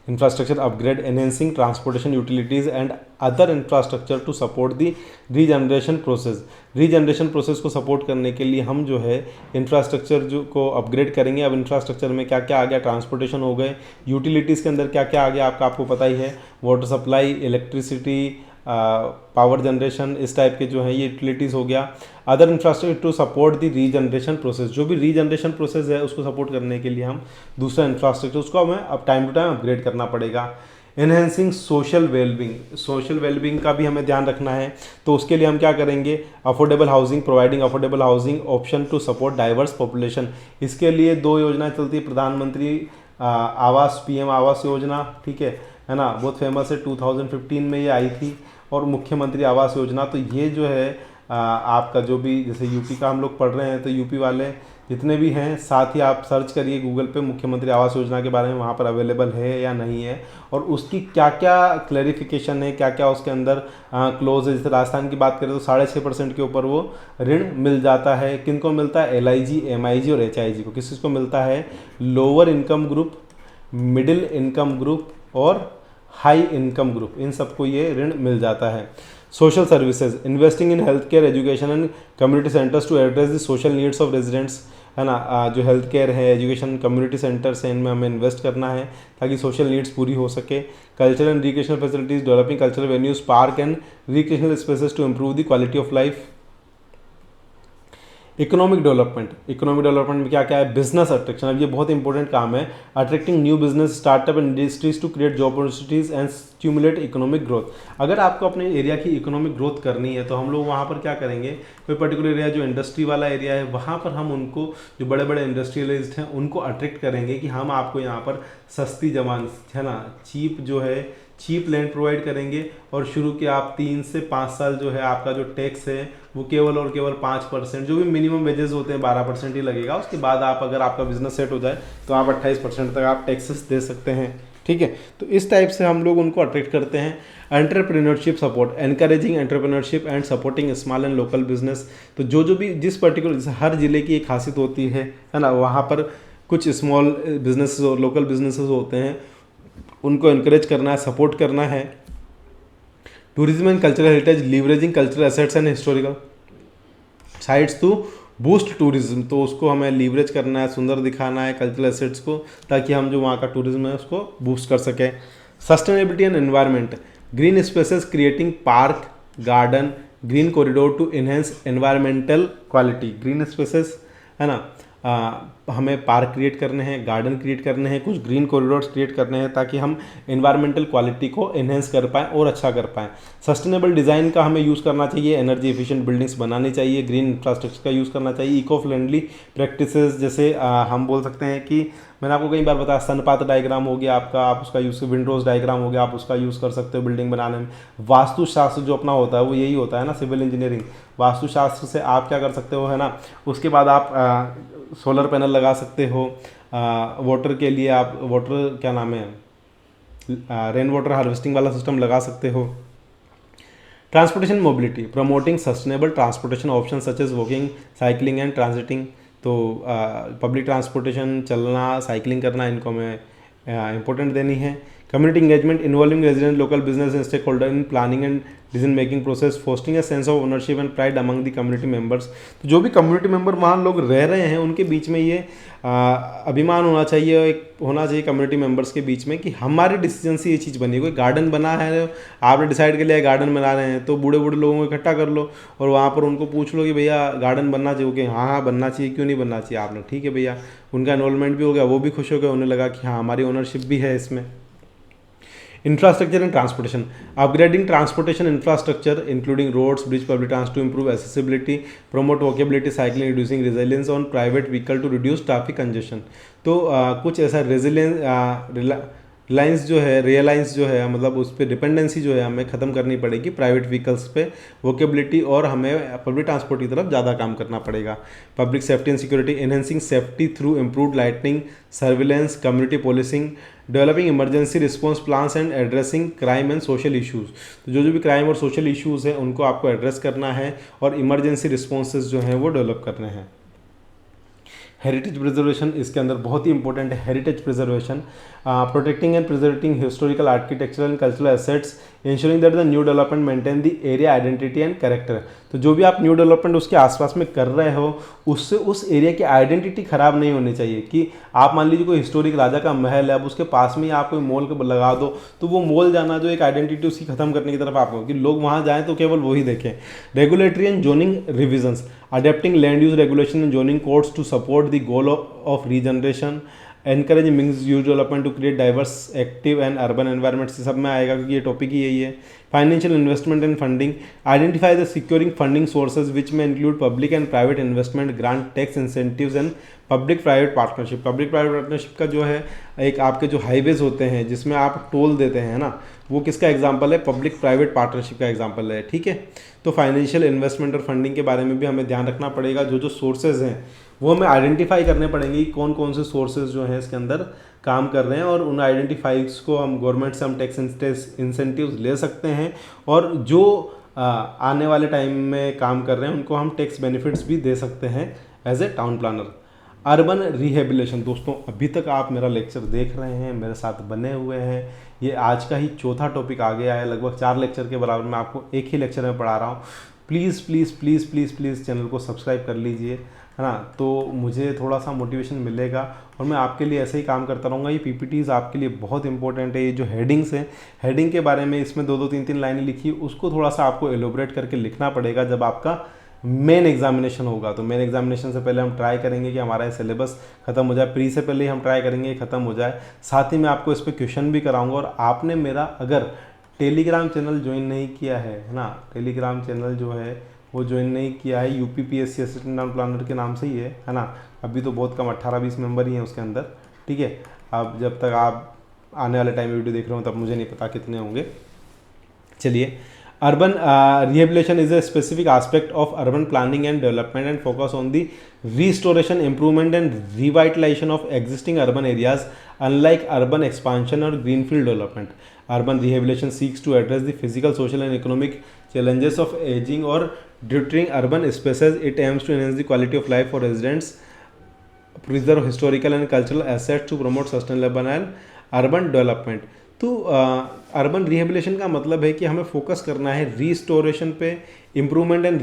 Infrastructure upgrade, enhancing transportation utilities and other infrastructure to support the regeneration process. Regeneration process को सपोर्ट करने के लिए हम जो है इंफ्रास्ट्रक्चर जो को अपग्रेड करेंगे। अब इंफ्रास्ट्रक्चर में क्या क्या आ गया, ट्रांसपोर्टेशन हो गए, यूटिलिटीज़ के अंदर क्या क्या आ गया आपको पता ही है, water supply, electricity, power generation, इस टाइप के जो है ये यूटिलिटीज़ हो गया। Other infrastructure to support the regeneration process, जो भी रीजनरेशन प्रोसेस है उसको सपोर्ट करने के लिए हम दूसरा इंफ्रास्ट्रक्चर उसको हमें अब टाइम टू टाइम अपग्रेड करना पड़ेगा। Enhancing social wellbeing, social wellbeing का भी हमें ध्यान रखना है, तो उसके लिए हम क्या करेंगे, affordable housing, providing affordable housing option to support diverse population. इसके लिए 2 योजनाएं चलती है, प्रधानमंत्री आवास, पीएम आवास योजना, ठीक है ना, बहुत फेमस है, 2015 में ये आई थी, और मुख्यमंत्री आवास योजना। तो ये जो है आपका जो भी, जैसे यूपी का हम लोग पढ़ रहे हैं तो यूपी वाले जितने भी हैं, साथ ही आप सर्च करिए गूगल पे मुख्यमंत्री आवास योजना के बारे में, वहाँ पर अवेलेबल है या नहीं है, और उसकी क्या क्या क्लैरिफिकेशन है, क्या क्या उसके अंदर क्लोज है। जैसे राजस्थान की बात करें तो 6.5% के ऊपर वो ऋण मिल जाता है। किन को मिलता है, LIG, MIG और HIG को। किस किस को मिलता है, lower income group, middle income group और हाई इनकम ग्रुप, इन सबको ये ऋण मिल जाता है। Social services, investing in health care, education and community centers to address the social needs of residents, है ना। जो हेल्थ केयर है, एजुकेशन, कम्युनिटी सेंटर्स हैं, इनमें हमें इन्वेस्ट करना है ताकि सोशल नीड्स पूरी हो सके। Cultural and recreational facilities, developing cultural venues, park and recreational spaces to improve the quality of life. Economic development में क्या क्या है, बिजनेस अट्रैक्शन, अब ये बहुत इंपॉर्टेंट काम है। Attracting new business, startup and industries to create job opportunities and stimulate economic growth. अगर आपको अपने एरिया की इकोनॉमिक ग्रोथ करनी है तो हम लोग वहाँ पर क्या करेंगे, कोई पर्टिकुलर एरिया जो इंडस्ट्री वाला एरिया है वहाँ पर हम उनको, जो बड़े बड़े इंडस्ट्रियलिस्ट हैं उनको अट्रैक्ट करेंगे कि हम आपको यहाँ पर सस्ती जमान, है ना, चीप लैंड प्रोवाइड करेंगे। और शुरू के आप 3 से 5 साल जो है आपका जो टैक्स है वो केवल और केवल 5%, जो भी मिनिमम वेजेस होते हैं 12% ही लगेगा। उसके बाद आप, अगर आपका बिजनेस सेट हो जाए तो आप 28% तक आप टैक्सेस दे सकते हैं, ठीक है। तो इस टाइप से हम लोग उनको अट्रैक्ट करते हैं। Entrepreneurship support, encouraging entrepreneurship and supporting small and local business. तो जो भी जिस पर्टिकुलर, हर जिले की एक खासियत होती है ना, वहाँ पर कुछ स्मॉल बिजनेसेस और लोकल बिजनेसेस होते हैं, उनको इनकरेज करना है, सपोर्ट करना है। Tourism and cultural heritage, leveraging cultural assets and historical sites to boost tourism, तो उसको हमें लीवरेज करना है, सुंदर दिखाना है कल्चरल एसेट्स को, ताकि हम जो वहाँ का टूरिज्म है उसको बूस्ट कर सकें। Sustainability and environment, green spaces, creating park, garden, green corridor to enhance environmental quality. Green spaces, है ना, हमें पार्क क्रिएट करने हैं, गार्डन क्रिएट करने हैं, कुछ ग्रीन कॉरिडोर्स क्रिएट करने हैं ताकि हम एनवायरमेंटल क्वालिटी को एनहेंस कर पाएँ और अच्छा कर पाएँ। सस्टेनेबल डिज़ाइन का हमें यूज़ करना चाहिए, एनर्जी एफिशिएंट बिल्डिंग्स बनानी चाहिए, ग्रीन इंफ्रास्ट्रक्चर का यूज़ करना चाहिए। इको फ्रेंडली प्रैक्टिसेस, जैसे हम बोल सकते हैं कि मैंने आपको कई बार बताया, सनपात डायग्राम हो गया आपका, आप उसका यूज़, विंडोज़ डायग्राम हो गया, आप उसका यूज़ कर सकते हो बिल्डिंग बनाने में। वास्तुशास्त्र जो अपना होता है वो यही होता है ना, सिविल इंजीनियरिंग। वास्तुशास्त्र से आप क्या कर सकते हो, है ना, उसके बाद आप सोलर पैनल लगा सकते हो। वाटर के लिए आप वाटर, क्या नाम है, रेन वाटर हार्वेस्टिंग वाला सिस्टम लगा सकते हो। Transportation mobility, promoting sustainable transportation option such as walking, cycling and transiting. तो पब्लिक ट्रांसपोर्टेशन, चलना, साइकिलिंग करना, इनको हमें इंपॉर्टेंट देनी है। Community engagement, involving resident, local business and stakeholder in planning and decision making process, fostering a sense of ownership and pride among the community members. तो जो भी कम्युनिटी मेंबर वहाँ लोग रह रहे हैं उनके बीच में ये अभिमान होना चाहिए, एक होना चाहिए कम्युनिटी मेंबर्स के बीच में कि हमारे डिसीजन से ये चीज़ बनी। कोई गार्डन बना है, आपने डिसाइड कर लिया गार्डन बना रहे हैं, तो बूढ़े बूढ़े लोगों को इकट्ठा कर लो और वहाँ पर उनको पूछ लो कि भैया गार्डन बनना चाहिए कि हाँ हाँ बनना चाहिए, क्यों नहीं बनना चाहिए आपने, ठीक है भैया। उनका इन्वॉल्वमेंट भी हो गया, वो भी खुश हो गए, उन्हें लगा कि हाँ हमारी ओनरशिप भी है इसमें। Infrastructure and transportation, upgrading transportation infrastructure including roads, bridge, public transport to improve accessibility, promote walkability, cycling, reducing reliance on private vehicle to reduce traffic congestion। तो कुछ ऐसा रिलायंस जो है मतलब उस पर डिपेंडेंसी जो है हमें ख़त्म करनी पड़ेगी प्राइवेट व्हीकल्स पे, वोकेबिलिटी, और हमें पब्लिक ट्रांसपोर्ट की तरफ ज़्यादा काम करना पड़ेगा। Public safety and security, enhancing safety through improved lightning, surveillance, community policing, developing emergency response plans and addressing crime and social issues. तो जो भी क्राइम और सोशल इश्यूज़ हैं उनको आपको एड्रेस करना है और इमरजेंसी रिस्पॉन्सेज जो हैं वो डेवलप करने हैं। हेरिटेज प्रिजर्वेशन, इसके अंदर बहुत ही इंपॉर्टेंट है heritage preservation, protecting and preserving historical, architectural and cultural assets, ensuring that the new development maintain the area identity and character. तो जो भी आप न्यू डेवलपमेंट उसके आसपास में कर रहे हो उससे उस एरिया की आइडेंटिटी खराब नहीं होनी चाहिए। कि आप मान लीजिए कोई हिस्टोरिक राजा का महल है, अब उसके पास में ही आप कोई मॉल को लगा दो तो वो मॉल जाना जो एक आइडेंटिटी उसकी खत्म करने की तरफ आपको, कि लोग वहाँ जाएँ तो केवल वही देखें। Regulatory and zoning revisions, adapting land use regulation and zoning codes to support the goal of regeneration, encourage mixed use development to create diverse, active and urban environments। सब में आएगा क्योंकि ये टॉपिक ही यही है। Financial investment and funding, identify the securing funding sources which में include public and private investment, grant, tax incentives and public private partnership. Public private partnership का जो है एक आपके जो हाईवेज होते हैं जिसमें आप टोल देते हैं ना, वो किसका एग्जाम्पल है, पब्लिक प्राइवेट पार्टनरशिप का एग्जाम्पल है, ठीक है। तो फाइनेंशियल इन्वेस्टमेंट और फंडिंग के बारे में भी हमें ध्यान रखना पड़ेगा। जो जो सोर्सेज हैं वो हमें आइडेंटिफाई करने पड़ेंगे कि कौन कौन से सोर्सेज जो हैं इसके अंदर काम कर रहे हैं, और उन आइडेंटिफाइज को हम गवर्नमेंट से हम टैक्स इंसेंटिव्स ले सकते हैं, और जो आने वाले टाइम में काम कर रहे हैं उनको हम टैक्स बेनिफिट्स भी दे सकते हैं as a town planner. Urban rehabilitation. दोस्तों अभी तक आप मेरा लेक्चर देख रहे हैं, मेरे साथ बने हुए हैं, ये आज का ही चौथा टॉपिक आ गया है, लगभग 4 लेक्चर के बराबर मैं आपको एक ही लेक्चर में पढ़ा रहा हूँ। Please please please please please channel को सब्सक्राइब कर लीजिए, है ना, तो मुझे थोड़ा सा मोटिवेशन मिलेगा और मैं आपके लिए ऐसे ही काम करता रहूँगा। ये पीपीटीज़ आपके लिए बहुत इंपॉर्टेंट है। ये जो हेडिंग्स हैं, हेडिंग के बारे में इसमें 2-2 3-3 लाइनें लिखी, उसको थोड़ा सा आपको एलोबरेट करके लिखना पड़ेगा जब आपका मेन एग्जामिनेशन होगा। तो मेन एग्जामिनेशन से पहले हम ट्राई करेंगे कि हमारा सिलेबस खत्म हो जाए, प्री से पहले ही हम ट्राई करेंगे खत्म हो जाए। साथ ही मैं आपको इस पर क्वेश्चन भी कराऊंगा। और आपने मेरा अगर टेलीग्राम चैनल ज्वाइन नहीं किया है ना, टेलीग्राम चैनल जो है वो ज्वाइन नहीं किया है, यूपीपीएससी असिस्टेंट प्लानर के नाम से ही है ना। अभी तो बहुत कम 18-20 मेंबर ही हैं उसके अंदर, ठीक है। अब जब तक आप आने वाले टाइम में वीडियो देख रहे हो तब मुझे नहीं पता कितने होंगे। चलिए, urban rehabilitation is a specific aspect of urban planning and development and focus on the restoration, improvement and revitalization of existing urban areas. Unlike urban expansion or greenfield development, urban rehabilitation seeks to address the physical, social and economic challenges of aging or deteriorating urban spaces. It aims to enhance the quality of life for residents, preserve historical and cultural assets, to promote sustainable and urban development. तो urban rehabilitation का मतलब है कि हमें focus करना है restoration पे, improvement and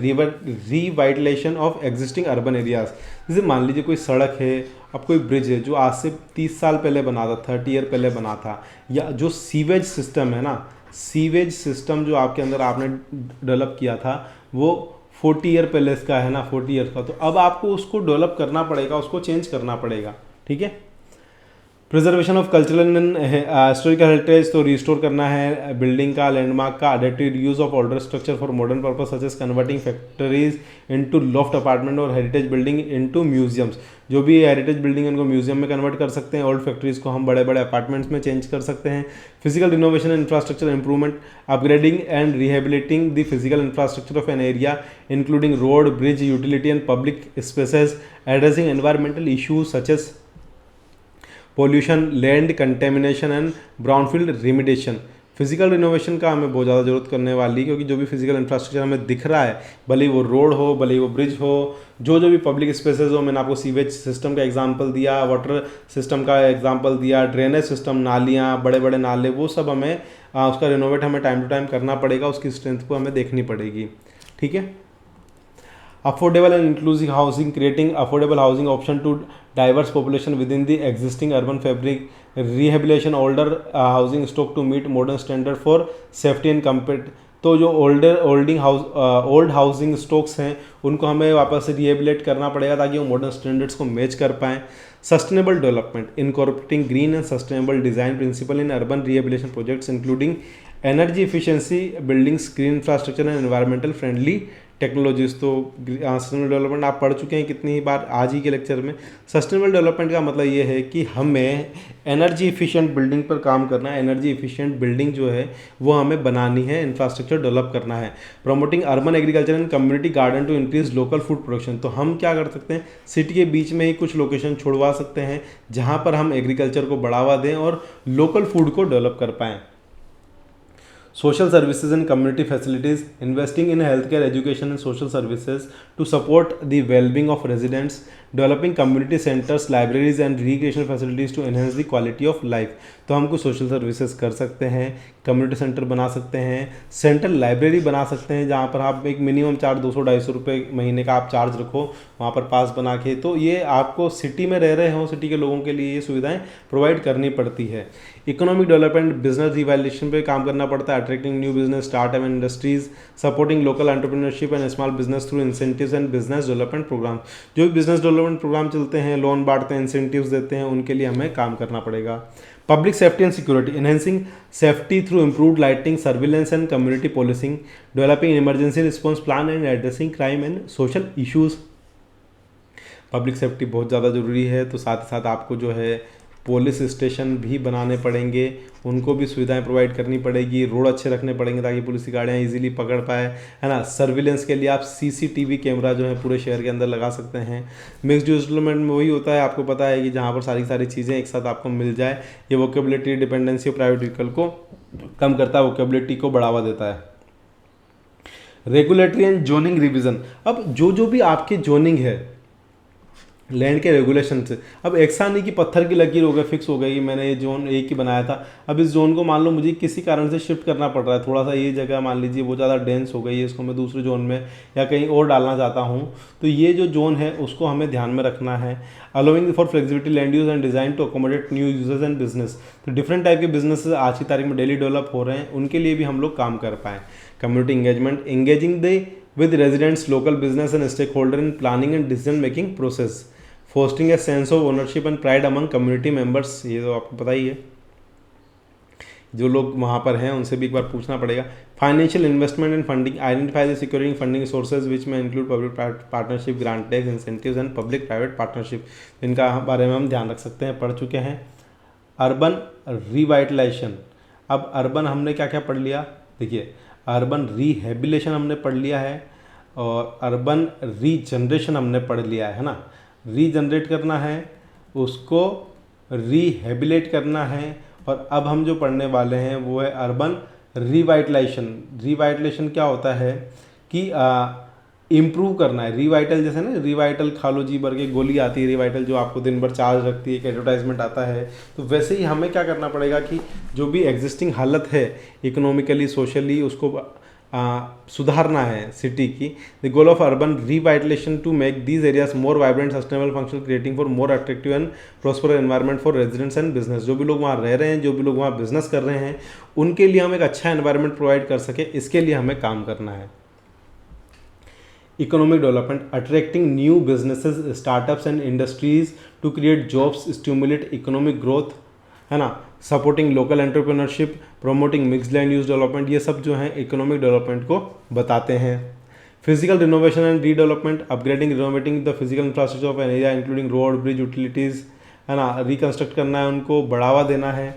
revitalisation of existing urban areas. जैसे मान लीजिए कोई सड़क है, अब कोई ब्रिज है जो आज से 30 साल पहले बना था, 30 ईयर पहले बना था, या जो सीवेज सिस्टम है ना, सीवेज सिस्टम जो आपके अंदर आपने डेवलप किया था वो 40 ईयर पहले इसका है ना, 40 ईयर का, तो अब आपको उसको डेवलप करना पड़ेगा, उसको चेंज करना पड़ेगा, ठीक है। Preservation of cultural and historical heritage, तो रिस्टोर करना है बिल्डिंग का, लैंडमार्क का, adaptive use of older structure for modern purpose such as converting factories into loft apartment और हेरिटेज बिल्डिंग इनटू म्यूजियम्स। जो भी हेरिटेज बिल्डिंग है उनको म्यूजियम में कन्वर्ट कर सकते हैं, ओल्ड फैक्ट्रीज को हम बड़े बड़े अपार्टमेंट्स में चेंज कर सकते हैं। Physical renovation and infrastructure improvement, upgrading and rehabilitating the physical infrastructure of an area including road, bridge, utility and public spaces, addressing environmental issues such as pollution, land contamination and brownfield remediation. Physical renovation का हमें बहुत ज़्यादा जरूरत करने वाली, क्योंकि जो भी फिजिकल इंफ्रास्ट्रक्चर हमें दिख रहा है, भले ही वो रोड हो, भले ही वो ब्रिज हो, जो भी पब्लिक स्पेसेस हो, मैंने आपको सीवेज सिस्टम का एग्जांपल दिया, वाटर सिस्टम का एग्जांपल दिया, ड्रेनेज सिस्टम, नालियाँ, बड़े बड़े नाले, वो सब हमें उसका रिनोवेट हमें टाइम टू टाइम करना पड़ेगा, उसकी स्ट्रेंथ को हमें देखनी पड़ेगी, ठीक है। Affordable and inclusive housing, creating affordable housing option to diverse population within the existing urban fabric, rehabilitation older housing stock to meet modern standard for safety and comfort। तो जो ओल्ड हाउसिंग स्टॉक्स हैं उनको हमें वापस से रिहेबिलेट करना पड़ेगा ताकि वो मॉडर्न स्टैंडर्ड्स को मैच कर पाएँ। Sustainable development, incorporating green and sustainable design principle in urban rehabilitation projects including energy efficiency buildings, green infrastructure and environmental friendly technologies. तो सस्टेनेबल डेवलपमेंट आप पढ़ चुके हैं कितनी ही बार आज ही के लेक्चर में। सस्टेनेबल डेवलपमेंट का मतलब ये है कि हमें एनर्जी एफिशिएंट बिल्डिंग पर काम करना है, एनर्जी एफिशिएंट बिल्डिंग जो है वो हमें बनानी है, इंफ्रास्ट्रक्चर डेवलप करना है। Promoting urban agriculture and community garden to increase local food production, तो हम क्या कर सकते हैं, सिटी के बीच में ही कुछ लोकेशन छोड़वा सकते हैं जहाँ पर हम एग्रीकल्चर को बढ़ावा दें और लोकल फूड को डेवलप कर पाएँ। Social services and community facilities, investing in healthcare, education and social services to support the well-being of residents, developing community centers, libraries and recreational facilities to enhance the quality of life। तो हम कुछ social services कर सकते हैं, community centre बना सकते हैं, central library बना सकते हैं जहाँ पर आप एक मिनिमम चार्ज 200-250 रुपये महीने का आप चार्ज रखो वहाँ पर पास बना के। तो ये आपको सिटी में रह रहे हो, सिटी के लोगों के लिए ये सुविधाएं प्रोवाइड करनी पड़ती है। इकोनॉमिक डेवलपमेंट, बिजनेस रिवैल्यूएशन पे काम करना पड़ता है, attracting new business, startup and industries, supporting local entrepreneurship and small business through incentives and business development program. जो भी बिजनेस डेवलपमेंट प्रोग्राम चलते हैं, लोन बांटते हैं, इंसेंटिव्स देते हैं, उनके लिए हमें काम करना पड़ेगा। Public safety and security, enhancing safety through improved lighting, surveillance and community policing, developing emergency response plan and addressing crime and social issues. Public safety बहुत ज़्यादा ज़रूरी है, तो साथ ही साथ आपको जो है पुलिस स्टेशन भी बनाने पड़ेंगे, उनको भी सुविधाएं प्रोवाइड करनी पड़ेगी, रोड अच्छे रखने पड़ेंगे ताकि पुलिस की गाड़ियाँ इजीली पकड़ पाए, है ना। सर्विलेंस के लिए आप सीसीटीवी कैमरा जो है पूरे शहर के अंदर लगा सकते हैं। मिक्स्ड यूज डेवलपमेंट में वही होता है, आपको पता है कि जहाँ पर सारी चीज़ें एक साथ आपको मिल जाए, ये वोकेबिलिटी डिपेंडेंसी ऑफ प्राइवेट व्हीकल को कम करता है, वोकेबिलिटी को बढ़ावा देता है। रेगुलेटरी एंड जोनिंग रिविजन, अब जो भी आपके जोनिंग है लैंड के रेगुलेशन से। अब ऐसा नहीं कि पत्थर की लकीर हो गया, फिक्स हो गई कि मैंने ये जोन एक ही बनाया था, अब इस जोन को मान लो मुझे किसी कारण से शिफ्ट करना पड़ रहा है, थोड़ा सा ये जगह मान लीजिए वो ज़्यादा डेंस हो गई है, इसको मैं दूसरे जोन में या कहीं और डालना चाहता हूँ, तो ये जो जोन है उसको हमें ध्यान में रखना है। Allowing for flexibility land use and design to accommodate new users and business. तो डिफरेंट टाइप के बिजनेस आज की तारीख में डेली डेवलप हो रहे हैं, उनके लिए भी हम लोग काम कर पाएँ। Community engagement, engaging the with residents, local business and stakeholder in planning and decision making process, fostering a sense of ownership and pride among community members। ये तो आपको पता ही है, जो लोग वहाँ पर हैं उनसे भी एक बार पूछना पड़ेगा। Financial investment and funding, identify the securing funding sources which में include public private partnership, grant tax incentives and public private partnership, इनका बारे में हम ध्यान रख सकते हैं, पढ़ चुके हैं। अर्बन रिवाइटलाइजेशन, अब अर्बन हमने क्या क्या पढ़ लिया, देखिए अर्बन रिहेबिलेशन हमने पढ़ लिया है और अर्बन रीजनरेशन हमने पढ़ लिया है ना। रीजनरेट करना है, उसको रिहेबिलेट करना है, और अब हम जो पढ़ने वाले हैं वो है अर्बन रिवाइटलाइजेशन। रिवाइटलाइजेशन क्या होता है कि इम्प्रूव करना है। रिवाइटल जैसे ना, रिवाइटल खा लो जी भर के गोली आती है रिवाइटल, जो आपको दिन भर चार्ज रखती है, एक एडवर्टाइजमेंट आता है, तो वैसे ही हमें क्या करना पड़ेगा कि जो भी एग्जिस्टिंग हालत है इकोनॉमिकली सोशली उसको सुधारना है सिटी की। The goal of urban revitalisation to make these areas more vibrant, sustainable, functional, creating for more attractive and prosper environment for residents and business. जो भी लोग वहाँ रह रहे हैं, जो भी लोग वहाँ बिजनेस कर रहे हैं, उनके लिए हम एक अच्छा एनवायरनमेंट प्रोवाइड कर सके, इसके लिए हमें काम करना है। Economic development, attracting new businesses, startups and industries to create jobs, stimulate economic growth, है ना, supporting local entrepreneurship, promoting mix land use development, ये सब जो है इकोनॉमिक डेवलपमेंट को बताते हैं। Physical renovation and redevelopment, upgrading renovating the physical infrastructure of an area including road, bridge, utilities, है ना, रिकंस्ट्रक्ट करना है, उनको बढ़ावा देना है।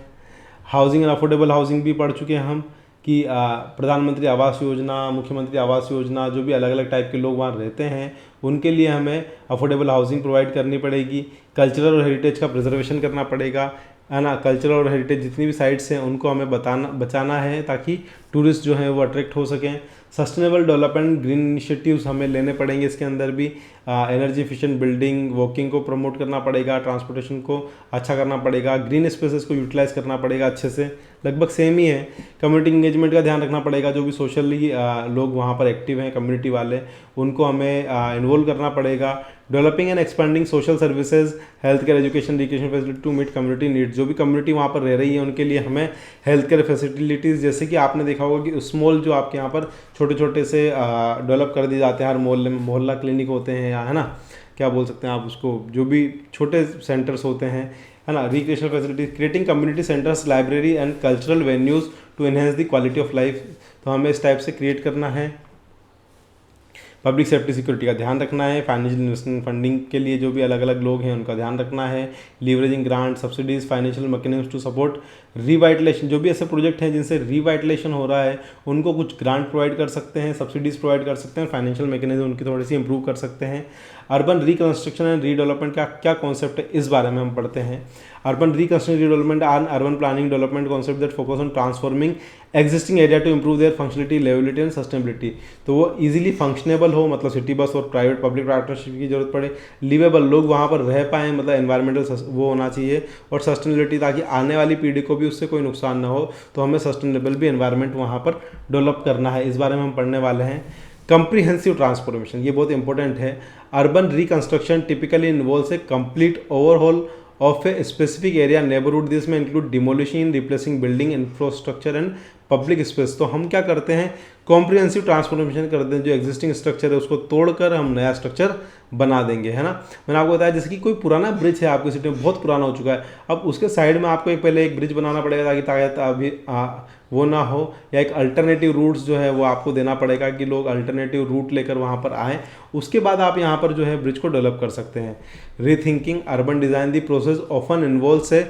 हाउसिंग एंड अफोर्डेबल हाउसिंग भी पढ़ चुके हैं हम कि प्रधानमंत्री आवास योजना, मुख्यमंत्री आवास योजना, जो भी अलग अलग टाइप के लोग वहाँ रहते हैं उनके लिए हमें अफोर्डेबल हाउसिंग प्रोवाइड करनी पड़ेगी। कल्चरल और हेरिटेज का प्रिजर्वेशन करना पड़ेगा, है ना, कल्चरल और हेरिटेज जितनी भी साइट्स हैं उनको हमें बचाना है ताकि टूरिस्ट जो हैं वो अट्रैक्ट हो सकें। सस्टेनेबल डेवलपमेंट, ग्रीन इनिशिएटिव्स हमें लेने पड़ेंगे, इसके अंदर भी एनर्जी एफिशिएंट बिल्डिंग, वॉकिंग को प्रमोट करना पड़ेगा, ट्रांसपोर्टेशन को अच्छा करना पड़ेगा, ग्रीन स्पेसेस को यूटिलाइज करना पड़ेगा अच्छे से, लगभग सेम ही है। कम्युनिटी इंगेजमेंट का ध्यान रखना पड़ेगा, जो भी सोशली लोग वहाँ पर एक्टिव हैं कम्युनिटी वाले, उनको हमें इन्वॉल्व करना पड़ेगा। Developing and expanding social services, health care, education, recreation facility to meet community needs, जो भी कम्युनिटी वहाँ पर रह रही है उनके लिए हमें हेल्थ केयर फैसिलिटीज़, जैसे कि आपने देखा होगा कि स्मॉल जो आपके यहाँ पर छोटे छोटे से डेवलप कर दिए जाते हैं, हर मोहल्ले में मोहल्ला क्लिनिक होते हैं, या है ना, क्या बोल सकते हैं आप उसको, जो भी छोटे सेंटर्स होते हैं, है ना, recreational facilities, creating community centers, library and cultural venues to enhance the quality of life, तो हमें इस टाइप से क्रिएट करना है। पब्लिक सेफ्टी सिक्योरिटी का ध्यान रखना है। फाइनेंशियल इन्वेस्टमेंट फंडिंग के लिए जो भी अलग अलग लोग हैं उनका ध्यान रखना है। Leveraging grant, subsidies, financial mechanism to support revitalisation, जो भी ऐसे प्रोजेक्ट हैं जिनसे रिवाइटलेशन हो रहा है उनको कुछ ग्रांट प्रोवाइड कर सकते हैं, सब्सिडीज प्रोवाइड कर सकते हैं, फाइनेंशियल मैकेनिज्म उनकी थोड़ी सी इंप्रूव कर सकते हैं। अर्बन रिकंस्ट्रक्शन एंड रीडेवलपमेंट का क्या कॉन्सेप्ट है, इस बारे में हम पढ़ते हैं। Urban reconstruction redevelopment are urban planning development concept that focus on transforming existing area to improve their functionality, liveability and sustainability, तो वो इजीली फंक्शनेबल हो, मतलब सिटी बस और प्राइवेट पब्लिक पार्टनरशिप की जरूरत पड़े, लिवेबल, लोग वहाँ पर रह पाएँ, मतलब एनवायरमेंटल वो होना चाहिए, और सस्टेनेबिलिटी, ताकि आने वाली पीढ़ी को भी उससे कोई नुकसान ना हो, तो हमें सस्टेनेबल भी एनवायरमेंट वहाँ पर डेवलप करना है, इस बारे में हम पढ़ने वाले हैं। कंप्रीहेंसिव ट्रांसफॉर्मेशन, ये बहुत इंपॉर्टेंट है। Urban reconstruction typically involves a complete overhaul of a specific area neighbourhood, this में include demolishing, replacing building, infrastructure and public space. तो हम क्या करते हैं, कॉम्प्रिहेंसिव ट्रांसफॉर्मेशन करते हैं, जो एग्जिस्टिंग स्ट्रक्चर है उसको तोड़कर हम नया स्ट्रक्चर बना देंगे, है ना। मैंने आपको बताया जैसे कि कोई पुराना ब्रिज है आपकी सिटी में, बहुत पुराना हो चुका है, अब उसके साइड में आपको पहले एक ब्रिज बनाना पड़ेगा ताकि अभी वो ना हो, या एक अल्टरनेटिव रूट्स जो है वो आपको देना पड़ेगा कि लोग अल्टरनेटिव रूट लेकर वहाँ पर आएँ, उसके बाद आप यहाँ पर जो है ब्रिज को डेवलप कर सकते हैं। Rethinking urban design, the process often involves a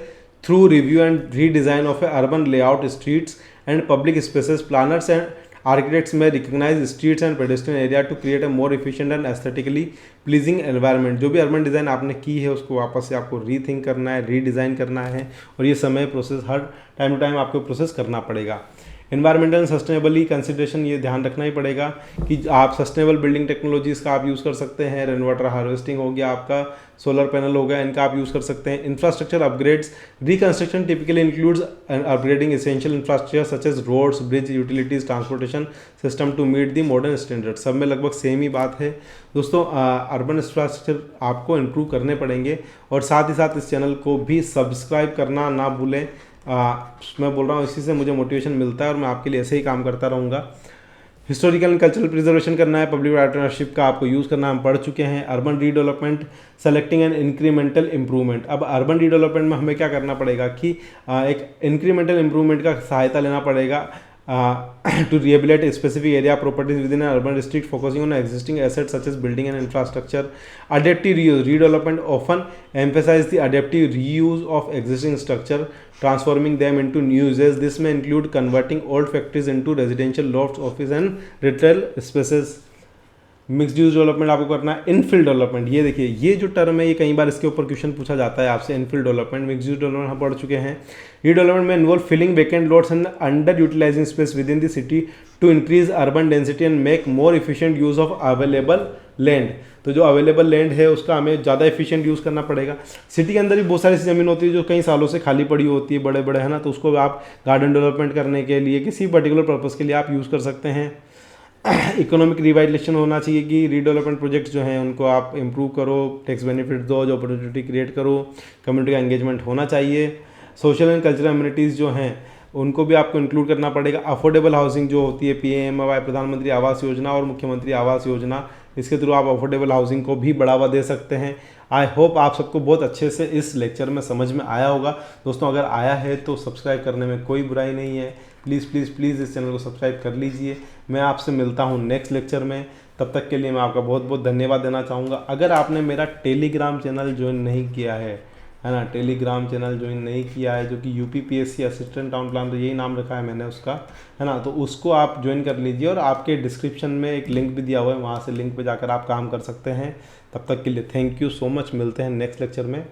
thorough review and redesign of a urban layout, streets and public spaces, planners and architects में recognise streets and pedestrian area to create a more efficient and aesthetically pleasing environment. जो भी urban design आपने की है उसको वापस से आपको रीथिंक करना है, रीडिज़ाइन करना है, और ये समय प्रोसेस हर टाइम टू टाइम आपको प्रोसेस करना पड़ेगा। एनवायरमेंटल एंड सस्टेनेबली कंसिडरेशन, ये ध्यान रखना ही पड़ेगा कि आप सस्टेनेबल बिल्डिंग टेक्नोलॉजीज़ का आप यूज़ कर सकते हैं। रेन वाटर हार्वेस्टिंग हो गया, आपका सोलर पैनल हो गया, इनका आप यूज़ कर सकते हैं। Infrastructure upgrades, reconstruction typically includes upgrading essential infrastructure such as roads, bridge, utilities, transportation system to meet the modern standard. सब में लगभग सेम ही बात है दोस्तों। अर्बन इंफ्रास्ट्रक्चर आपको इम्प्रूव करने पड़ेंगे और साथ ही साथ इस चैनल को भी सब्सक्राइब करना ना भूलें। मैं बोल रहा हूँ इसी से मुझे मोटिवेशन मिलता है और मैं आपके लिए ऐसे ही काम करता रहूँगा। हिस्टोरिकल एंड कल्चरल प्रिजर्वेशन करना है, पब्लिक पार्टनरशिप का आपको यूज़ करना हम पढ़ चुके हैं। Urban redevelopment, selecting and incremental improvement. अब अर्बन रीडेवलपमेंट में हमें क्या करना पड़ेगा कि एक इंक्रीमेंटल इंप्रूवमेंट का सहायता लेना पड़ेगा to rehabilitate a specific area properties within an urban district, focusing on existing assets such as building and infrastructure. Adaptive reuse, redevelopment often emphasize the adaptive reuse of existing structure, transforming them into new uses. This may include converting old factories into residential lofts, office and retail spaces. Mixed use development आपको करना है। Infill development, ये देखिए ये जो term है ये कई बार इसके ऊपर क्वेश्चन पूछा जाता है आपसे। Infill development, mixed use development हम पढ़ चुके हैं। रीडेवलपमेंट में involve filling vacant lots and underutilizing space within the city to increase urban density and make more efficient use of available land. तो जो अवेलेबल लैंड है उसका हमें ज़्यादा एफिशिएंट यूज़ करना पड़ेगा। सिटी के अंदर भी बहुत सारी ज़मीन होती है जो कई सालों से खाली पड़ी होती है, बड़े बड़े है ना, तो उसको आप गार्डन डेवलपमेंट करने के लिए किसी पर्टिकुलर पर्पज़ के लिए आप यूज़ कर सकते हैं। इकोनॉमिक रिवाइटलेशन होना चाहिए कि रीडेवलपमेंट प्रोजेक्ट्स जो हैं उनको आप इम्प्रूव करो, टैक्स बेनिफिट दो, जो अपॉर्चुनिटी क्रिएट करो, कम्युनिटी का एंगेजमेंट होना चाहिए। सोशल एंड कल्चरल अम्यूनिटीज़ जो हैं उनको भी आपको इंक्लूड करना पड़ेगा। अफोर्डेबल हाउसिंग जो होती है, PMAY प्रधानमंत्री आवास योजना और मुख्यमंत्री आवास योजना, इसके थ्रू आप अफोर्डेबल हाउसिंग को भी बढ़ावा दे सकते हैं। आई होप आप सबको बहुत अच्छे से इस लेक्चर में समझ में आया होगा दोस्तों। अगर आया है तो सब्सक्राइब करने में कोई बुराई नहीं है। प्लीज़ प्लीज़ प्लीज़ इस चैनल को सब्सक्राइब कर लीजिए। मैं आपसे मिलता हूँ नेक्स्ट लेक्चर में, तब तक के लिए मैं आपका बहुत बहुत धन्यवाद देना चाहूँगा। अगर आपने मेरा टेलीग्राम चैनल ज्वाइन नहीं किया है ना, टेलीग्राम चैनल ज्वाइन नहीं किया है जो कि UPPSC असिस्टेंट टाउन प्लान, तो यही नाम रखा है मैंने उसका, है ना, तो उसको आप ज्वाइन कर लीजिए और आपके डिस्क्रिप्शन में एक लिंक भी दिया हुआ है, वहाँ से लिंक पे जाकर आप काम कर सकते हैं। तब तक के लिए थैंक यू सो मच, मिलते हैं नेक्स्ट लेक्चर में।